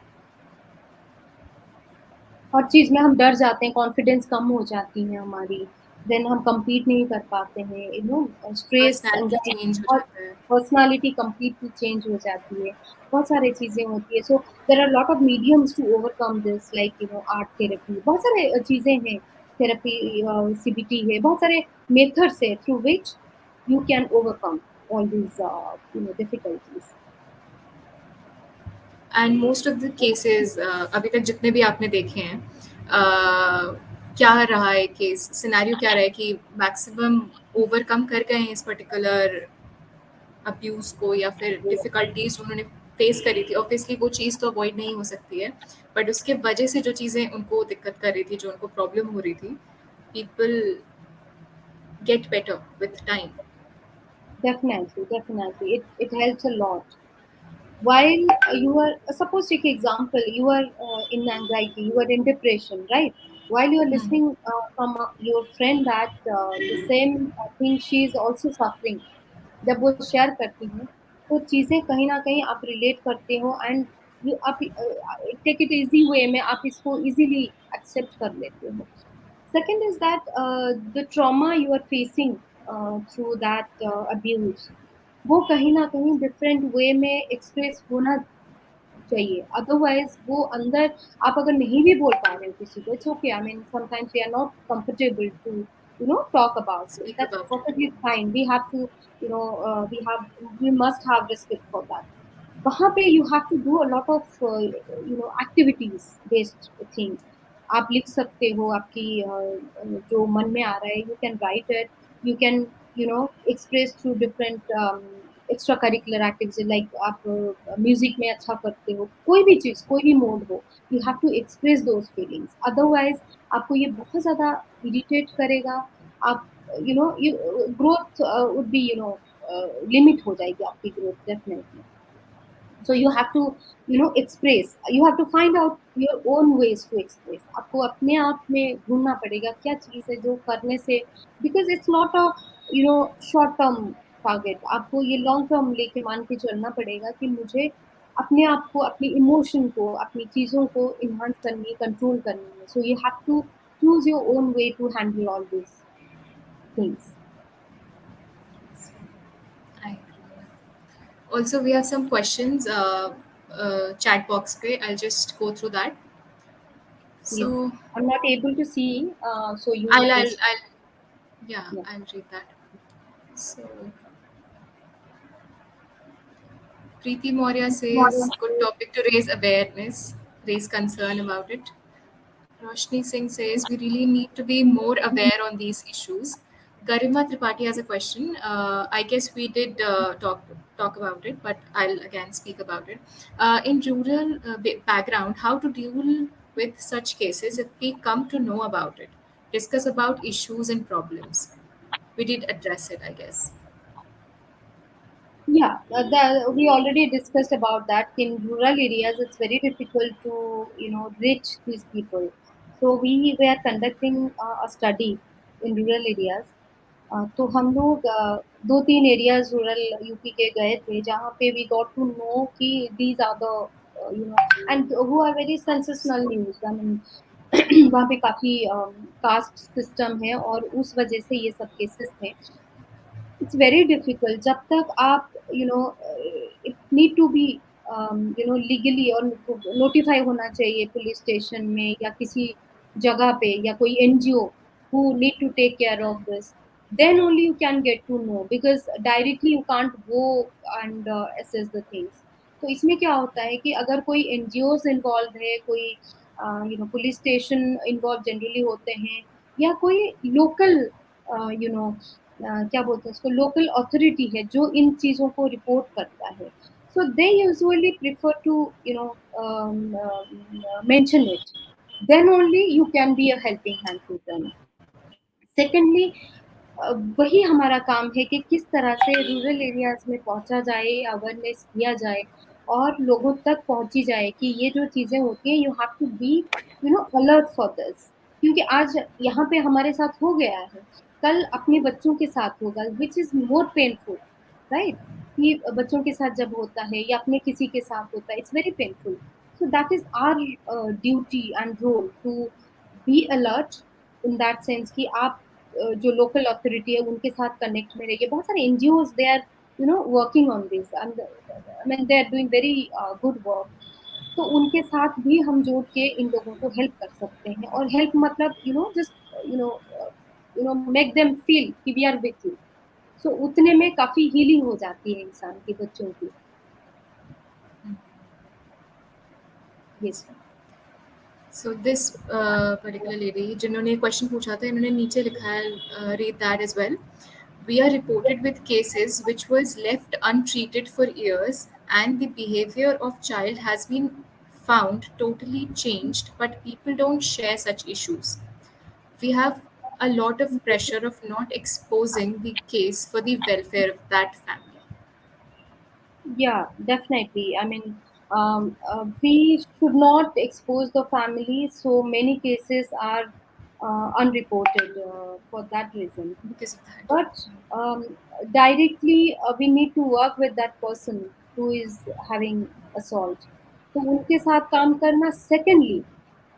Speaker 2: हर चीज़ में हम डर जाते हैं, कॉन्फिडेंस कम हो जाती है हमारी, देन हम कम्पीट नहीं कर पाते हैं, स्ट्रेस,
Speaker 1: पर्सनैलिटी
Speaker 2: एंग्ज़ायटी,
Speaker 1: चेंज हो
Speaker 2: और
Speaker 1: जाता है।
Speaker 2: पर्सनैलिटी कंप्लीटली चेंज हो जाती है। बहुत सारी चीज़ें होती है, so there are lot of mediums to overcome this, like art therapy, बहुत सारे चीज़ें हैं, थेरेपी, सीबीटी है, बहुत सारे मेथड्स है through which you can overcome all these difficulties.
Speaker 1: And most of the cases अभी तक जितने भी आपने देखे हैं, क्या रहा है केस सिनेरियो, क्या रहा है कि मैक्सिमम ओवरकम कर गए हैं इस पर्टिकुलर अब्यूज को, या फिर डिफिकल्टीज उन्होंने फेस करी थी। ऑब्वियसली वो चीज़ तो अवॉइड नहीं हो सकती है, बट उसके वजह से जो चीज़ें उनको दिक्कत कर रही थी, जो उनको प्रॉब्लम हो रही थी, people get better with time.
Speaker 2: Definitely, definitely. It helps a lot. While you are, suppose take example, you are in anxiety, you are in depression, right? While you are listening from your friend that the same thing she is also suffering, जब वो share करती हैं, तो चीज़ें कहीं न कहीं आप रिलेट करते हो, एंड यू आप टेक इट ईज़ी वे में आप इसको ईज़िली एक्सेप्ट कर लेते हो। Second is that the trauma you are facing through that abuse, वो कहीं न कहीं डिफरेंट वे में एक्सप्रेस होना चाहिए। अदरवाइज़ वो अंदर, आप अगर नहीं भी बोल पा रहे हो किसी को, it's okay, I mean sometimes we are not comfortable to talk about it,
Speaker 1: speak
Speaker 2: that's
Speaker 1: about it.
Speaker 2: Perfectly fine. We have to we must have respect for that. वहाँ पे you have to do a lot of activities based thing. आप लिख सकते हो आपकी जो मन में आ रहा है, you can write it, you can express through different extra curricular activities, like आप म्यूज़िक में अच्छा करते हो, कोई भी चीज़, कोई भी मोड हो, you have to express those feelings, otherwise आपको ये बहुत ज़्यादा इरिटेट करेगा। आप ग्रोथ वुड बी लिमिट हो जाएगी आपकी growth definitely. So you have to express, you have to find out your own ways to express, आपको अपने आप में ढूंढना पड़ेगा क्या चीज़ है जो करने से, because it's not a short term target, आपको ये लॉन्ग टर्म लेके मान के चलना पड़ेगा कि मुझे अपने आप को, अपनी इमोशन को, अपनी चीज़ों को इन्हांस करनी है, कंट्रोल करनी है, so you have to choose your own way to handle all these things.
Speaker 1: Also, we have some questions chat box pe. I'll just go through that.
Speaker 2: Yes,
Speaker 1: So
Speaker 2: I'm not able to see, so you
Speaker 1: I'll, I'll,
Speaker 2: just,
Speaker 1: I'll yeah,
Speaker 2: yeah.
Speaker 1: I'll read that. So Preeti Maurya says, good topic to raise awareness, raise concern about it. Roshni Singh says, we really need to be more aware on these issues. Garima Tripathi has a question. I guess we did talk about it, but I'll again speak about it. In rural background, how to deal with such cases if we come to know about it? Discuss about issues and problems. We did address it, I guess.
Speaker 2: Yeah, we already discussed about that. In rural areas, it's very difficult to, reach these people. So we were conducting a study in rural areas. तो हम लोग दो तीन areas rural UP के गए थे जहाँ पे वी गॉट टू नो कि दीज आर द एंड वो are very sensational news I mean वहाँ पे काफी कास्ट सिस्टम है और उस वजह से ये सब केसेस थे इट्स वेरी डिफिकल्ट जब तक आप it need to be legally और नोटिफाई होना चाहिए पुलिस स्टेशन में या किसी जगह पे या कोई NGO who need to take care of this then only you can get to know because directly you can't go and assess the things तो इसमें क्या होता है कि अगर कोई एनजीओज इन्वॉल्व है कोई पुलिस स्टेशन इन्वॉल्व जनरली होते हैं या कोई लोकल यू नो क्या बोलते हैं उसको लोकल अथॉरिटी है जो इन चीजों को रिपोर्ट करता है so they usually prefer to mention it then only you can be a helping hand to them secondly वही हमारा काम है कि किस तरह से रूरल एरियाज में पहुंचा जाए अवेयरनेस किया जाए और लोगों तक पहुंची जाए कि ये जो चीजें होती हैं you have to be alert for this क्योंकि आज यहाँ पे हमारे साथ हो गया है कल अपने बच्चों के साथ होगा which is more painful right कि बच्चों के साथ जब होता है या अपने किसी के साथ होता है it's very painful so that is our duty and role to be alert in that sense कि आप जो लोकल अथॉरिटी है उनके साथ कनेक्ट में रहिए बहुत सारे NGOs they are working on this and I mean they are doing very good work तो उनके साथ भी हम जोड़ के इन लोगों को हेल्प कर सकते हैं और हेल्प मतलब just you know make them feel कि we are with you so उतने में काफी हीलिंग हो जाती है इंसान के बच्चों की yes
Speaker 1: So this particular lady जिन्होंने क्वेश्चन पूछा था इन्होंने नीचे लिखा है read that as well. We are reported with cases which was left untreated for years and the behavior of child has been found totally changed but people don't share such issues. We have a lot of pressure of not exposing the case for the welfare of that family.
Speaker 2: Yeah, definitely. I mean, we should not expose the family. So many cases are unreported for that reason.
Speaker 1: Because of that.
Speaker 2: But directly, we need to work with that person who is having assault. तो उनके साथ काम करना. Secondly,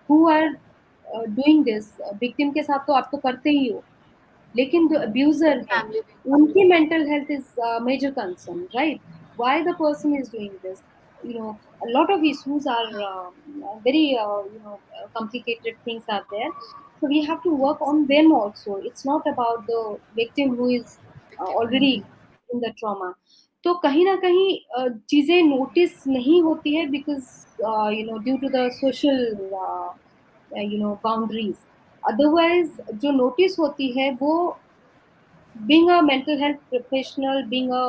Speaker 2: who are doing this? Victim के साथ तो आप तो करते ही हो. लेकिन जो अब्यूजर है
Speaker 1: Family.
Speaker 2: उनकी mental health is major concern right why the person is doing this a lot of issues are very complicated things are there so we have to work on them also it's not about the victim who is
Speaker 1: Victim.
Speaker 2: already in the trauma तो कहीं ना कहीं चीजें notice नहीं होती है because due to the social boundaries otherwise जो notice होती है वो being a mental health professional being a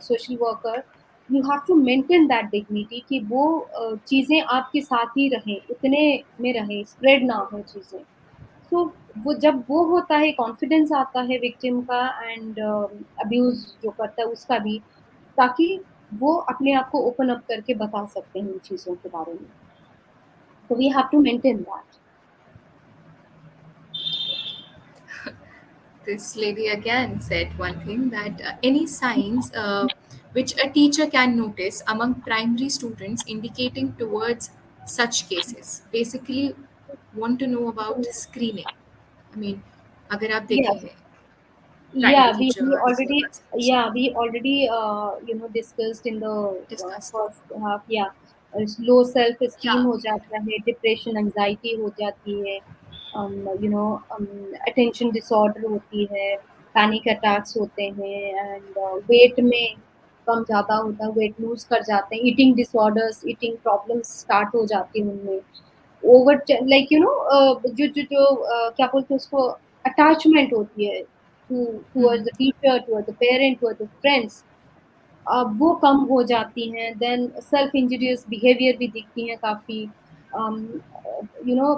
Speaker 2: social worker you have to maintain that dignity कि वो चीजें आपके साथ ही रहें उतने में रहें स्प्रेड ना हो चीजें सो वो जब वो होता है कॉन्फिडेंस आता है विक्टिम का एंड अब्यूज जो करता है उसका भी ताकि वो अपने आप को ओपन अप करके बता सकते हैं इन चीजों के बारे में so we have to maintain that
Speaker 1: This lady again said one thing that any signs which a teacher can notice among primary students indicating towards such cases. Basically, want to know about screening. I mean, अगर आप देखें
Speaker 2: yes
Speaker 1: हैं
Speaker 2: Yeah,
Speaker 1: primary teacher as your consultation
Speaker 2: we already discussed in the
Speaker 1: discussed.
Speaker 2: first half. Yeah, low self esteem
Speaker 1: Yeah,
Speaker 2: हो जाता है, depression anxiety हो जाती है, अटेंशन डिसऑर्डर होती है, पैनिक अटैक्स होते हैं, एंड वेट में कम ज़्यादा होता है, वेट लूज़ कर जाते हैं, eating disorders, eating problems start हो जाती हैं उनमें। ओवर लाइक क्या बोलते हैं उसको, अटैचमेंट होती है towards the teacher, towards the parent, towards the friends, वो कम हो जाती हैं। देन सेल्फ इंजीनियस बिहेवियर भी दिखती हैं काफ़ी। Um, you know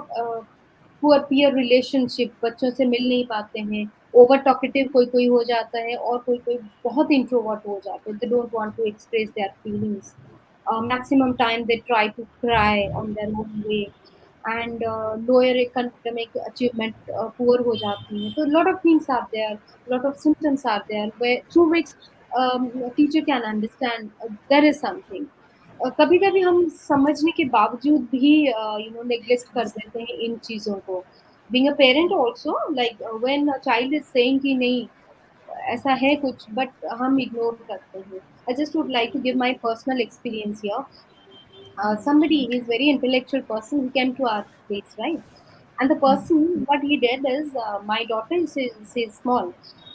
Speaker 2: poor peer relationship, बच्चों से मिल नहीं पाते हैं। ओवर टॉकेटिव कोई-कोई हो जाता है और कोई-कोई बहुत इंट्रोवर्ट हो जाते हैं। They don't want to express their feelings. Maximum time they try to cry on their own way, and lower academic achievement poor हो जाती हैं। तो lot of things are there, lot of symptoms are there way through which teacher can understand there is something. कभी-कभी हम समझने के बावजूद भी नेग्लेक्ट कर
Speaker 1: yes,
Speaker 2: देते हैं इन चीज़ों को। Being a parent also, like when a child is saying कि नहीं ऐसा है कुछ, बट हम इग्नोर करते हैं। I just would like to give my personal experience here. Somebody, he's very intellectual person, he came to our place, right? And the person, what he did is, my daughter is small,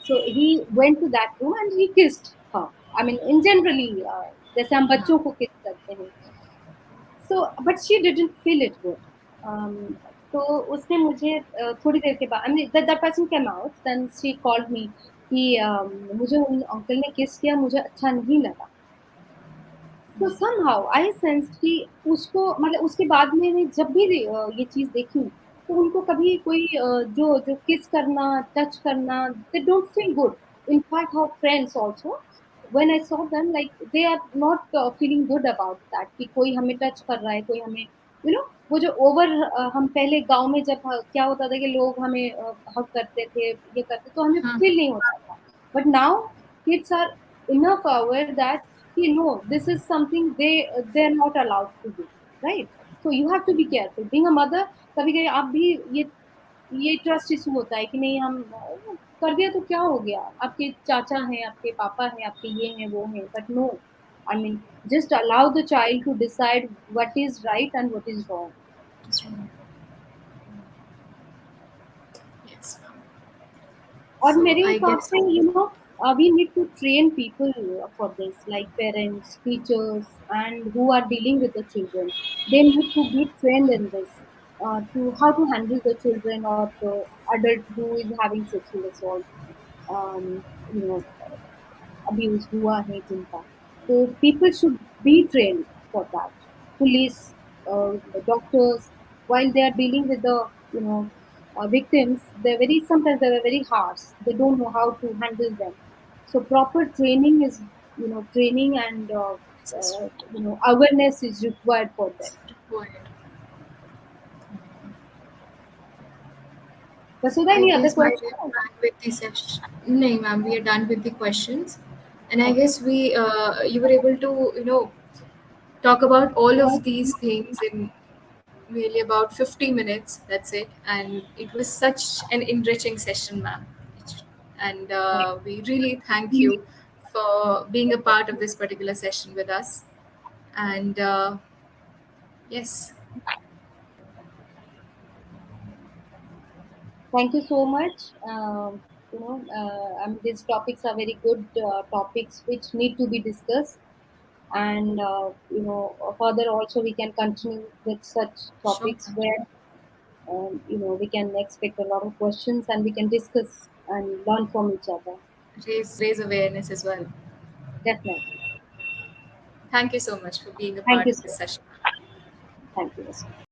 Speaker 2: so he went to that room and he kissed her. I mean, in generally, जैसे हम बच्चों को kiss करते हैं, so but she didn't feel it good. Um, तो उसने मुझे थोड़ी देर के बाद, I mean, that person came out, then she called me कि मुझे उन अंकल ने किस किया, मुझे अच्छा नहीं लगा। तो समहाउ आई सेंस्ड कि उसको, मतलब उसके बाद मैंने जब भी ये चीज़ देखी, तो उनको कभी कोई जो जो किस करना, टच करना, they don't feel good. In fact her friends also, when I saw them, like they are not feeling good about that कि कोई हमें टच कर रहा है, कोई हमें वो जो ओवर, हम पहले गाँव में जब क्या होता था कि लोग हमें हग करते थे, ये करते, तो हमें
Speaker 1: हाँ,
Speaker 2: फील नहीं होता था। But now kids are enough aware that no, this is something they're not allowed to do, right? So you have to be careful being a mother। कभी कभी आप भी ये ट्रस्ट इशू होता है कि नहीं, हम कर दिया तो क्या हो गया, आपके चाचा हैं, आपके पापा हैं, आपके ये हैं वो हैं, but no, I mean, just allow the child to decide what is right and what is wrong.
Speaker 1: so, yes, ma'am.
Speaker 2: और
Speaker 1: So
Speaker 2: मेरे
Speaker 1: I
Speaker 2: हिसाब
Speaker 1: guess
Speaker 2: से we need to train people for this, like parents, teachers, and who are dealing with the children, they need to be trained in this, to how to handle the children or the adult who is having sexual assault, um, you know abuse हुआ है जिनका, तो people should be trained for that, police, doctors, while they are dealing with the you know victims, they're very, sometimes they're very harsh, they don't know how to handle them. So proper training is, training and
Speaker 1: it's
Speaker 2: awareness is required for them.
Speaker 1: required.
Speaker 2: Vasudha,
Speaker 1: I
Speaker 2: any other
Speaker 1: guess, ma'am, we
Speaker 2: question?
Speaker 1: are done with the session. No, ma'am, we are done with the questions, and I
Speaker 2: Okay.
Speaker 1: guess you were able to talk about all of these things in merely about 50 minutes. That's it, and it was such an enriching session, ma'am. And we really thank you for being a part of this particular session with us. And yes,
Speaker 2: Thank you so much. These topics are very good topics which need to be discussed, and further also we can continue with such
Speaker 1: sure,
Speaker 2: topics
Speaker 1: ma'am.
Speaker 2: where we can expect a lot of questions and we can discuss and learn from each other.
Speaker 1: Raise awareness as well.
Speaker 2: Definitely.
Speaker 1: Thank you so much for being a
Speaker 2: Thank
Speaker 1: part
Speaker 2: you,
Speaker 1: of this
Speaker 2: sir.
Speaker 1: session.
Speaker 2: Thank you, Mr.